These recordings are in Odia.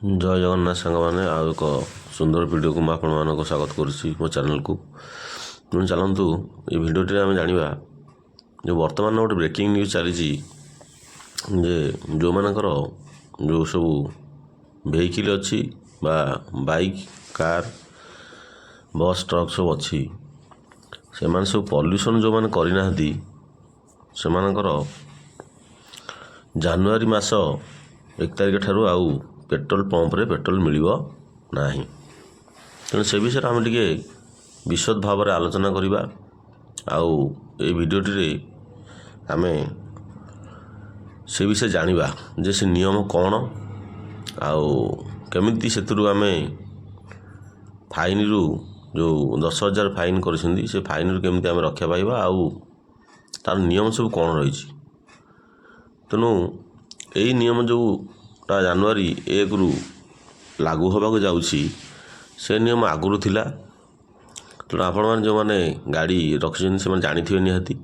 ଜୟ ଜଗନ୍ନାଥ ସାଙ୍ଗମାନେ, ଆଉ ଏକ ସୁନ୍ଦର ଭିଡ଼ିଓକୁ ମୁଁ ଆପଣମାନଙ୍କୁ ସ୍ୱାଗତ କରୁଛି ମୋ ଚ୍ୟାନେଲକୁ। ତେଣୁ ଚାଲନ୍ତୁ ଏ ଭିଡ଼ିଓଟିରେ ଆମେ ଜାଣିବା ଯେ ବର୍ତ୍ତମାନ ଗୋଟେ ବ୍ରେକିଂ ନ୍ୟୁଜ୍ ଚାଲିଛି ଯେ ଯେଉଁମାନଙ୍କର ଯେଉଁ ସବୁ ଭେହିକିଲ୍ ଅଛି ବା ବାଇକ୍, କାର୍, ବସ୍, ଟ୍ରକ୍ ସବୁ ଅଛି, ସେମାନେ ସବୁ ପଲ୍ୟୁସନ୍ ଯେଉଁମାନେ କରିନାହାନ୍ତି ସେମାନଙ୍କର ଜାନୁଆରୀ ମାସ 1 ତାରିଖ ଠାରୁ ଆଉ ପେଟ୍ରୋଲ ପମ୍ପରେ ପେଟ୍ରୋଲ ମିଳିବ ନାହିଁ। ତେଣୁ ସେ ବିଷୟରେ ଆମେ ଟିକେ ବିଶଦ ଭାବରେ ଆଲୋଚନା କରିବା। ଆଉ ଏ ଭିଡ଼ିଓଟିରେ ଆମେ ସେ ବିଷୟରେ ଜାଣିବା ଯେ ସେ ନିୟମ କ'ଣ, ଆଉ କେମିତି ସେଥିରୁ ଆମେ ଫାଇନ୍ରୁ ଯେଉଁ 10,000 ଫାଇନ୍ କରିଛନ୍ତି ସେ ଫାଇନ୍ରୁ କେମିତି ଆମେ ରକ୍ଷା ପାଇବା, ଆଉ ତା'ର ନିୟମ ସବୁ କ'ଣ ରହିଛି। ତେଣୁ ଏଇ ନିୟମ ଯେଉଁଟା ଜାନୁଆରୀ 1ରୁ ଲାଗୁ ହେବାକୁ ଯାଉଛି ସେ ନିୟମ ଆଗରୁ ଥିଲା। ତେଣୁ ଆପଣମାନେ ଯେଉଁମାନେ ଗାଡ଼ି ରଖିଛନ୍ତି ସେମାନେ ଜାଣିଥିବେ ନିହାତି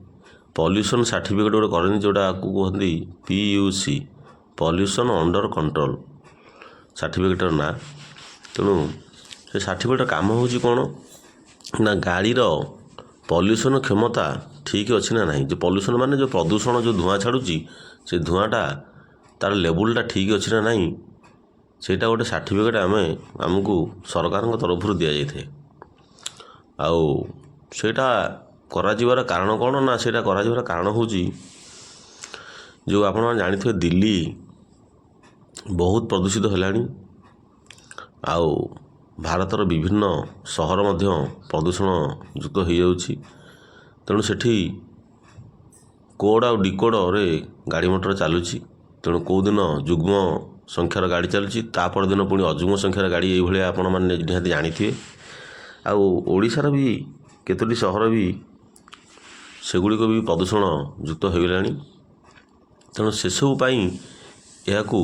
ପଲ୍ୟୁସନ୍ ସାର୍ଟିଫିକେଟ୍ ଗୋଟେ କରନ୍ତି, ଯେଉଁଟାକୁ କୁହନ୍ତି PUC, ପଲ୍ୟୁସନ୍ ଅଣ୍ଡର କଣ୍ଟ୍ରୋଲ ସାର୍ଟିଫିକେଟ୍ର ନାଁ। ତେଣୁ ସେ ସାର୍ଟିଫିକେଟ୍ର କାମ ହେଉଛି କ'ଣ ନା, ଗାଡ଼ିର ପଲ୍ୟୁସନ୍ କ୍ଷମତା ଠିକ୍ ଅଛି ନା ନାହିଁ, ଯେ ପଲ୍ୟୁସନ୍ ମାନେ ଯେଉଁ ପ୍ରଦୂଷଣ, ଯେଉଁ ଧୂଆଁ ଛାଡ଼ୁଛି ସେ ଧୂଆଁଟା ତା'ର ଲେବୁଲ୍ଟା ଠିକ୍ ଅଛି ନା ନାହିଁ, ସେଇଟା ଗୋଟେ ସାର୍ଟିଫିକେଟ୍ ଆମକୁ ସରକାରଙ୍କ ତରଫରୁ ଦିଆଯାଇଥାଏ। ଆଉ ସେଇଟା କରାଯିବାର କାରଣ କ'ଣ ନା, ସେଇଟା କରାଯିବାର କାରଣ ହେଉଛି ଯେଉଁ ଆପଣମାନେ ଜାଣିଥିବେ ଦିଲ୍ଲୀ ବହୁତ ପ୍ରଦୂଷିତ ହେଲାଣି, ଆଉ ଭାରତର ବିଭିନ୍ନ ସହର ମଧ୍ୟ ପ୍ରଦୂଷଣ ଯୁକ୍ତ ହୋଇଯାଉଛି। ତେଣୁ ସେଠି କୋଡ଼୍ ଆଉ ଡିକୋଡ଼ରେ ଗାଡ଼ି ମଟର ଚାଲୁଛି। ତେଣୁ କେଉଁଦିନ ଯୁଗ୍ମ ସଂଖ୍ୟାର ଗାଡ଼ି ଚାଲୁଛି, ତା ପରଦିନ ପୁଣି ଅଯୁଗ୍ମ ସଂଖ୍ୟାର ଗାଡ଼ି, ଏଇଭଳିଆ ଆପଣମାନେ ନିହାତି ଜାଣିଥିବେ। ଆଉ ଓଡ଼ିଶାର ବି କେତୋଟି ସହର ବି ସେଗୁଡ଼ିକ ବି ପ୍ରଦୂଷଣ ଯୁକ୍ତ ହୋଇଗଲାଣି। ତେଣୁ ସେସବୁ ପାଇଁ ଏହାକୁ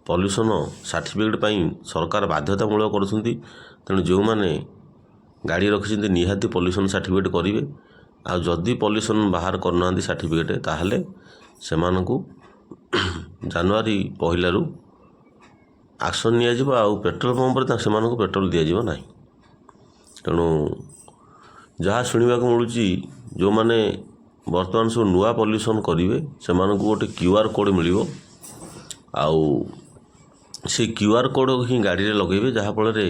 ପଲ୍ୟୁସନ୍ ସାର୍ଟିଫିକେଟ୍ ପାଇଁ ସରକାର ବାଧ୍ୟତାମୂଳକ କରୁଛନ୍ତି। ତେଣୁ ଯେଉଁମାନେ ଗାଡ଼ି ରଖିଛନ୍ତି ନିହାତି ପଲ୍ୟୁସନ୍ ସାର୍ଟିଫିକେଟ୍ କରିବେ। ଆଉ ଯଦି ପଲ୍ୟୁସନ୍ ବାହାର କରୁନାହାନ୍ତି ସାର୍ଟିଫିକେଟ୍, ତାହେଲେ ସେମାନଙ୍କୁ ଜାନୁଆରୀ 1ରୁ ଆକ୍ସନ୍ ନିଆଯିବ, ଆଉ ପେଟ୍ରୋଲ ପମ୍ପରେ ସେମାନଙ୍କୁ ପେଟ୍ରୋଲ ଦିଆଯିବ ନାହିଁ। ତେଣୁ ଯାହା ଶୁଣିବାକୁ ମିଳୁଛି, ଯେଉଁମାନେ ବର୍ତ୍ତମାନ ସବୁ ନୂଆ ପଲ୍ୟୁସନ୍ କରିବେ ସେମାନଙ୍କୁ ଗୋଟେ QR କୋଡ଼୍ ମିଳିବ, ଆଉ ସେ QR କୋଡ଼୍ ହିଁ ଗାଡ଼ିରେ ଲଗାଇବେ, ଯାହାଫଳରେ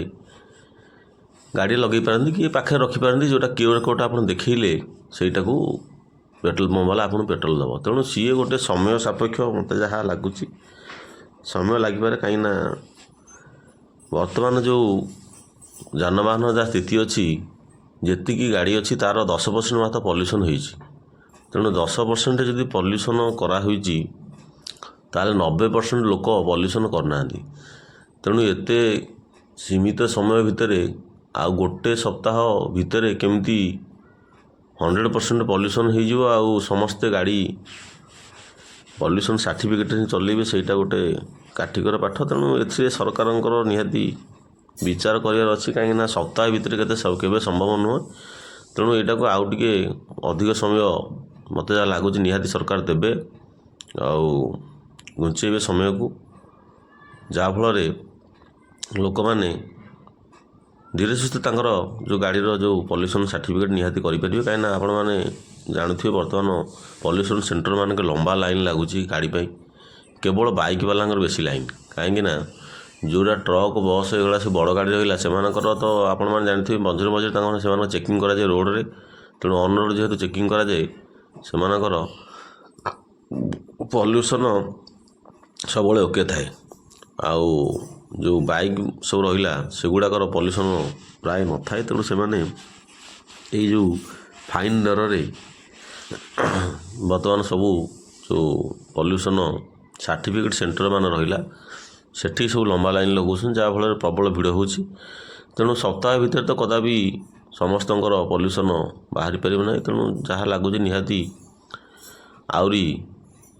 ଗାଡ଼ି ଲଗାଇ ପାରନ୍ତି କି ପାଖରେ ରଖିପାରନ୍ତି। ଯେଉଁଟା QR କୋଡ଼୍ଟା ଆପଣ ଦେଖେଇଲେ ସେଇଟାକୁ ପେଟ୍ରୋଲ ପମ୍ପ ବାଲା ଆପଣଙ୍କୁ ପେଟ୍ରୋଲ ଦେବ। ତେଣୁ ସିଏ ଗୋଟେ ସମୟ ସାପେକ୍ଷ, ମୋତେ ଯାହା ଲାଗୁଛି ସମୟ ଲାଗିପାରେ। କାହିଁକିନା ବର୍ତ୍ତମାନ ଯେଉଁ ଯାନବାହନର ଯାହା ସ୍ଥିତି ଅଛି, ଯେତିକି ଗାଡ଼ି ଅଛି ତା'ର 10% ମାତ୍ର ପଲ୍ୟୁସନ୍ ହୋଇଛି। ତେଣୁ 10% ଯଦି ପଲ୍ୟୁସନ୍ କରାହୋଇଛି, ତାହେଲେ 90% ଲୋକ ପଲ୍ୟୁସନ୍ କରୁନାହାନ୍ତି। ତେଣୁ ଏତେ ସୀମିତ ସମୟ ଭିତରେ ଆଉ ଗୋଟେ ସପ୍ତାହ ଭିତରେ କେମିତି 100% ପଲ୍ୟୁସନ୍ ହୋଇଯିବ, ଆଉ ସମସ୍ତେ ଗାଡ଼ି ପଲ୍ୟୁସନ୍ ସାର୍ଟିଫିକେଟ୍ ହିଁ ଚଲେଇବେ, ସେଇଟା ଗୋଟେ କାଠିକର ପାଠ। ତେଣୁ ଏଥିରେ ସରକାରଙ୍କର ନିହାତି ବିଚାର କରିବାର ଅଛି, କାହିଁକିନା ସପ୍ତାହ ଭିତରେ କେବେ ସମ୍ଭବ ନୁହେଁ। ତେଣୁ ଏଇଟାକୁ ଆଉ ଟିକେ ଅଧିକ ସମୟ ମୋତେ ଯାହା ଲାଗୁଛି ନିହାତି ସରକାର ଦେବେ, ଆଉ ଘୁଞ୍ଚେଇବେ ସମୟକୁ, ଯାହାଫଳରେ ଲୋକମାନେ ଧୀରେ ସୁସ୍ଥେ ତାଙ୍କର ଯେଉଁ ଗାଡ଼ିର ଯେଉଁ ପଲ୍ୟୁସନ୍ ସାର୍ଟିଫିକେଟ୍ ନିହାତି କରିପାରିବେ। କାହିଁକିନା ଆପଣମାନେ ଜାଣୁଥିବେ ବର୍ତ୍ତମାନ ପଲ୍ୟୁସନ୍ ସେଣ୍ଟର ମାନଙ୍କରେ ଲମ୍ବା ଲାଇନ୍ ଲାଗୁଛି ଗାଡ଼ି ପାଇଁ। କେବଳ ବାଇକ୍ ବାଲାଙ୍କର ବେଶୀ ଲାଇନ୍, କାହିଁକିନା ଯେଉଁଟା ଟ୍ରକ୍, ବସ୍, ଏଗୁଡ଼ା ସବୁ ବଡ଼ ଗାଡ଼ି ରହିଲା, ସେମାନଙ୍କର ତ ଆପଣମାନେ ଜାଣିଥିବେ ମଝିରେ ମଝିରେ ସେମାନଙ୍କ ଚେକିଂ କରାଯାଏ ରୋଡ଼ରେ। ତେଣୁ ଅନ୍ ରୋଡ଼ ଯେହେତୁ ଚେକିଂ କରାଯାଏ, ସେମାନଙ୍କର ପଲ୍ୟୁସନ୍ ସବୁବେଳେ ଓକେ ଥାଏ। ଆଉ ଯେଉଁ ବାଇକ୍ ସବୁ ରହିଲା ସେଗୁଡ଼ାକର ପଲ୍ୟୁସନ୍ ପ୍ରାୟ ନଥାଏ। ତେଣୁ ସେମାନେ ଏଇ ଯେଉଁ ଫାଇନ୍ ଦରରେ ବର୍ତ୍ତମାନ ସବୁ ଯେଉଁ ପଲ୍ୟୁସନ୍ ସାର୍ଟିଫିକେଟ୍ ସେଣ୍ଟର ମାନ ରହିଲା ସେଠି ସବୁ ଲମ୍ବା ଲାଇନ୍ ଲଗାଉଛନ୍ତି, ଯାହାଫଳରେ ପ୍ରବଳ ଭିଡ଼ ହେଉଛି। ତେଣୁ ସପ୍ତାହ ଭିତରେ ତ କଦାପି ସମସ୍ତଙ୍କର ପଲ୍ୟୁସନ୍ ବାହାରି ପାରିବ ନାହିଁ। ତେଣୁ ଯାହା ଲାଗୁଛି ନିହାତି ଆହୁରି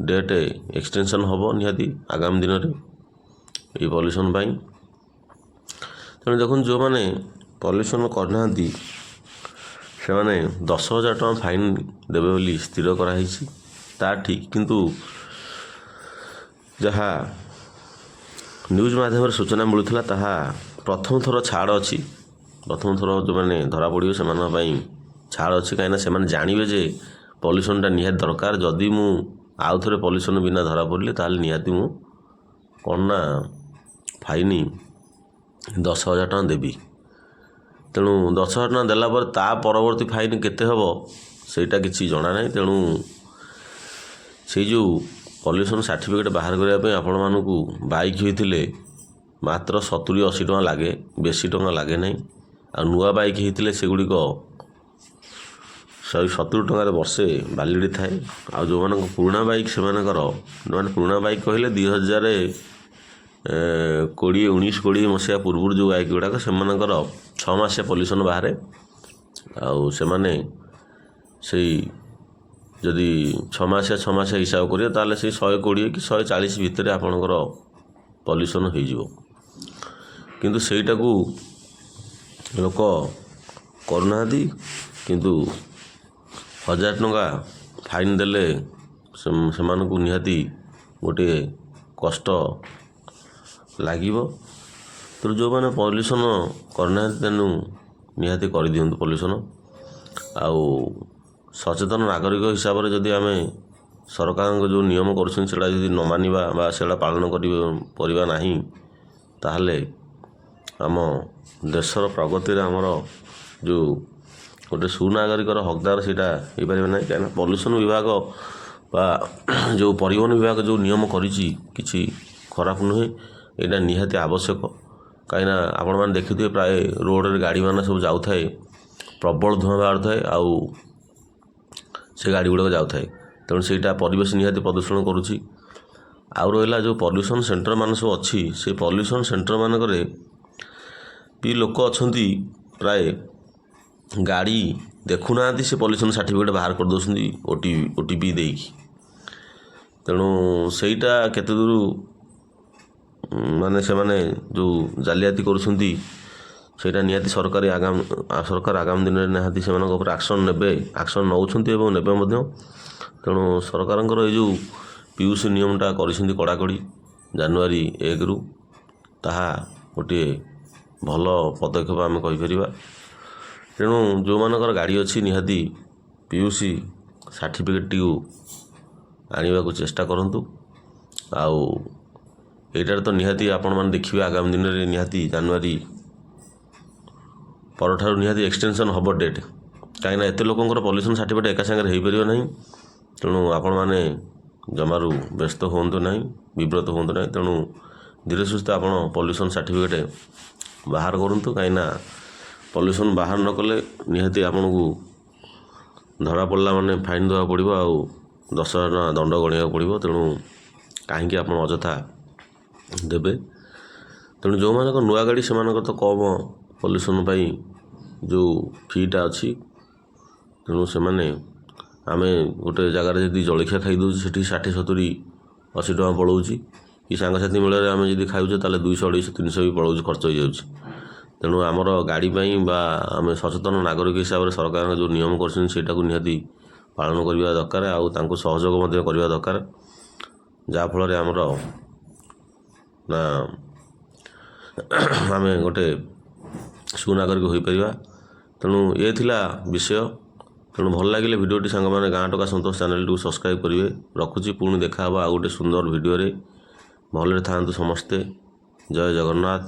ଡେଟ୍ ଏକ୍ସଟେନସନ୍ ହେବ ନିହାତି ଆଗାମୀ ଦିନରେ ଏଇ ପଲ୍ୟୁସନ୍ ପାଇଁ। ତେଣୁ ଦେଖନ୍ତୁ, ଯେଉଁମାନେ ପଲ୍ୟୁସନ୍ କରିନାହାନ୍ତି ସେମାନେ 10,000 ଟଙ୍କା ଫାଇନ୍ ଦେବେ ବୋଲି ସ୍ଥିର କରାହୋଇଛି, ତା ଠିକ୍। କିନ୍ତୁ ଯାହା ନ୍ୟୁଜ୍ ମାଧ୍ୟମରେ ସୂଚନା ମିଳୁଥିଲା ତାହା ପ୍ରଥମ ଥର ଛାଡ଼ ଅଛି। ପ୍ରଥମ ଥର ଯେଉଁମାନେ ଧରା ପଡ଼ିବେ ସେମାନଙ୍କ ପାଇଁ ଛାଡ଼ ଅଛି, କାହିଁକିନା ସେମାନେ ଜାଣିବେ ଯେ ପଲ୍ୟୁସନ୍ଟା ନିହାତି ଦରକାର। ଯଦି ମୁଁ ଆଉ ଥରେ ପଲ୍ୟୁସନ୍ ବିନା ଧରା ପଡ଼ିଲି ତାହେଲେ ନିହାତି ମୁଁ କ'ଣ ନା ଫାଇନ୍ 10,000 ଟଙ୍କା ଦେବି। ତେଣୁ 10,000 ଟଙ୍କା ଦେଲା ପରେ ତା ପରବର୍ତ୍ତୀ ଫାଇନ୍ କେତେ ହେବ ସେଇଟା କିଛି ଜଣା ନାହିଁ। ତେଣୁ ସେଇ ଯେଉଁ ପଲ୍ୟୁସନ୍ ସାର୍ଟିଫିକେଟ୍ ବାହାର କରିବା ପାଇଁ ଆପଣମାନଙ୍କୁ ବାଇକ୍ ହୋଇଥିଲେ ମାତ୍ର 70-80 ଟଙ୍କା ଲାଗେ, ବେଶୀ ଟଙ୍କା ଲାଗେ ନାହିଁ। ଆଉ ନୂଆ ବାଇକ୍ ହେଇଥିଲେ ସେଗୁଡ଼ିକ 170 ଟଙ୍କାରେ ବର୍ଷେ ଭ୍ୟାଲିଡିଟି ଥାଏ। ଆଉ ଯେଉଁମାନଙ୍କ ପୁରୁଣା ବାଇକ୍ ସେମାନଙ୍କର, ମାନେ ପୁରୁଣା ବାଇକ୍ କହିଲେ 2019-20 ମସିହା ପୂର୍ବରୁ ଯେଉଁ ବାଇକ୍ ଗୁଡ଼ାକ ସେମାନଙ୍କର 6 ମାସିଆ ପଲ୍ୟୁସନ୍ ବାହାରେ। ଆଉ ସେମାନେ ସେଇ ଯଦି 6 ମାସିଆ ହିସାବ କରିବେ ତାହେଲେ ସେଇ 120 କି 140 ଭିତରେ ଆପଣଙ୍କର ପଲ୍ୟୁସନ୍ ହୋଇଯିବ। କିନ୍ତୁ ସେଇଟାକୁ ଲୋକ କରୁନାହାନ୍ତି। କିନ୍ତୁ 1,000 ଟଙ୍କା ଫାଇନ୍ ଦେଲେ ସେମାନଙ୍କୁ ନିହାତି ଗୋଟିଏ କଷ୍ଟ ଲାଗିବ। ତେଣୁ ଯେଉଁମାନେ ପଲ୍ୟୁସନ୍ କରିନାହାନ୍ତି ତେଣୁ ନିହାତି କରିଦିଅନ୍ତୁ ପଲ୍ୟୁସନ୍। ଆଉ ସଚେତନ ନାଗରିକ ହିସାବରେ ଯଦି ଆମେ ସରକାରଙ୍କ ଯେଉଁ ନିୟମ କରୁଛନ୍ତି ସେଇଟା ଯଦି ନ ମାନିବା ବା ସେଇଟା ପାଳନ କରିବା ନାହିଁ ତାହେଲେ ଆମ ଦେଶର ପ୍ରଗତିରେ ଆମର ଯେଉଁ ଗୋଟେ ସୁନାଗରିକର ହକଦାର ସେଇଟା ହେଇପାରିବ ନାହିଁ। କାହିଁକିନା ପଲ୍ୟୁସନ୍ ବିଭାଗ ବା ଯେଉଁ ପରିବହନ ବିଭାଗ ଯେଉଁ ନିୟମ କରିଛି କିଛି ଖରାପ ନୁହେଁ, ଏଇଟା ନିହାତି ଆବଶ୍ୟକ। କାହିଁକିନା ଆପଣମାନେ ଦେଖିଥିବେ ପ୍ରାୟ ରୋଡ଼ରେ ଗାଡ଼ିମାନେ ସବୁ ଯାଉଥାଏ, ପ୍ରବଳ ଧୂଆଁ ବାହାରୁଥାଏ ଆଉ ସେ ଗାଡ଼ି ଗୁଡ଼ାକ ଯାଉଥାଏ। ତେଣୁ ସେଇଟା ପରିବେଶ ନିହାତି ପ୍ରଦୂଷଣ କରୁଛି। ଆଉ ରହିଲା ଯେଉଁ ପଲ୍ୟୁସନ୍ ସେଣ୍ଟର ମାନ ସବୁ ଅଛି, ସେ ପଲ୍ୟୁସନ୍ ସେଣ୍ଟର ମାନଙ୍କରେ ବି ଲୋକ ଅଛନ୍ତି ପ୍ରାୟ ଗାଡ଼ି ଦେଖୁନାହାନ୍ତି, ସେ ପଲ୍ୟୁସନ୍ ସାର୍ଟିଫିକେଟ୍ ବାହାର କରିଦେଉଛନ୍ତି OTP ଦେଇକି। ତେଣୁ ସେଇଟା କେତେ ଦୂର ମାନେ ସେମାନେ ଯେଉଁ ଜାଲିଆତି କରୁଛନ୍ତି ସେଇଟା ନିହାତି ସରକାର ଆଗାମୀ ଦିନରେ ନିହାତି ସେମାନଙ୍କ ଉପରେ ଆକ୍ସନ୍ ନେଉଛନ୍ତି ଏବଂ ନେବେ ମଧ୍ୟ। ତେଣୁ ସରକାରଙ୍କର ଏଇ ଯେଉଁ PUC ନିୟମଟା କରିଛନ୍ତି କଡ଼ାକଡ଼ି ଜାନୁଆରୀ 1ରୁ, ତାହା ଗୋଟିଏ ଭଲ ପଦକ୍ଷେପ ଆମେ କହିପାରିବା। ତେଣୁ ଯେଉଁମାନଙ୍କର ଗାଡ଼ି ଅଛି ନିହାତି PUC ସାର୍ଟିଫିକେଟ୍ଟିକୁ ଆଣିବାକୁ ଚେଷ୍ଟା କରନ୍ତୁ। ଆଉ ଏଇଟାରେ ତ ନିହାତି ଆପଣମାନେ ଦେଖିବେ ଆଗାମୀ ଦିନରେ ନିହାତି ଜାନୁଆରୀ ପରଠାରୁ ନିହାତି ଏକ୍ସଟେନସନ୍ ହେବ ଡେଟ୍। କାହିଁକିନା ଏତେ ଲୋକଙ୍କର ପଲ୍ୟୁସନ୍ ସାର୍ଟିଫିକେଟ୍ ଏକା ସାଙ୍ଗରେ ହୋଇପାରିବ ନାହିଁ। ତେଣୁ ଆପଣମାନେ ଜମାରୁ ବ୍ୟସ୍ତ ହୁଅନ୍ତୁ ନାହିଁ, ବିବ୍ରତ ହୁଅନ୍ତୁ ନାହିଁ। ତେଣୁ ଧୀରେ ସୁସ୍ଥେ ଆପଣ ପଲ୍ୟୁସନ୍ ସାର୍ଟିଫିକେଟ୍ ବାହାର କରନ୍ତୁ। କାହିଁକିନା ପଲ୍ୟୁସନ୍ ବାହାର ନ କଲେ ନିହାତି ଆପଣଙ୍କୁ ଧରା ପଡ଼ିଲା ମାନେ ଫାଇନ୍ ଦେବାକୁ ପଡ଼ିବ ଆଉ 10,000 ଟଙ୍କା ଦଣ୍ଡ ଗଣିବାକୁ ପଡ଼ିବ। ତେଣୁ କାହିଁକି ଆପଣ ଅଯଥା ଦେବେ। ତେଣୁ ଯେଉଁମାନଙ୍କ ନୂଆ ଗାଡ଼ି ସେମାନଙ୍କର ତ କମ୍ ପଲ୍ୟୁସନ୍ ପାଇଁ ଯେଉଁ ଫିଟା ଅଛି। ତେଣୁ ସେମାନେ ଆମେ ଗୋଟେ ଜାଗାରେ ଯଦି ଜଳଖିଆ ଖାଇଦେଉଛୁ ସେଠି 60-70-80 ଟଙ୍କା ପଳାଉଛି, କି ସାଙ୍ଗସାଥି ମେଳରେ ଆମେ ଯଦି ଖାଉଛେ ତାହେଲେ 200-250-300 ବି ପଳାଉଛି, ଖର୍ଚ୍ଚ ହୋଇଯାଉଛି। ତେଣୁ ଆମର ଗାଡ଼ି ପାଇଁ ବା ଆମେ ସଚେତନ ନାଗରିକ ହିସାବରେ ସରକାରଙ୍କ ଯେଉଁ ନିୟମ କରିଛନ୍ତି ସେଇଟାକୁ ନିହାତି ପାଳନ କରିବା ଦରକାର। ଆଉ ତାଙ୍କୁ ସହଯୋଗ ମଧ୍ୟ କରିବା ଦରକାର, ଯାହାଫଳରେ ଆମର ନା ଆମେ ଗୋଟେ ସୁନାଗରିକ ହୋଇପାରିବା। ତେଣୁ ଏ ଥିଲା ବିଷୟ। ତେଣୁ ଭଲ ଲାଗିଲେ ଭିଡ଼ିଓଟି ସାଙ୍ଗମାନେ ଗାଁ ଟୋକା ସନ୍ତୋଷ ଚ୍ୟାନେଲଟିକୁ ସବସ୍କ୍ରାଇବ୍ କରିବେ। ରଖୁଛି, ପୁଣି ଦେଖା ହେବ ଆଉ ଗୋଟେ ସୁନ୍ଦର ଭିଡ଼ିଓରେ। ଭଲରେ ଥାଆନ୍ତୁ ସମସ୍ତେ। ଜୟ ଜଗନ୍ନାଥ।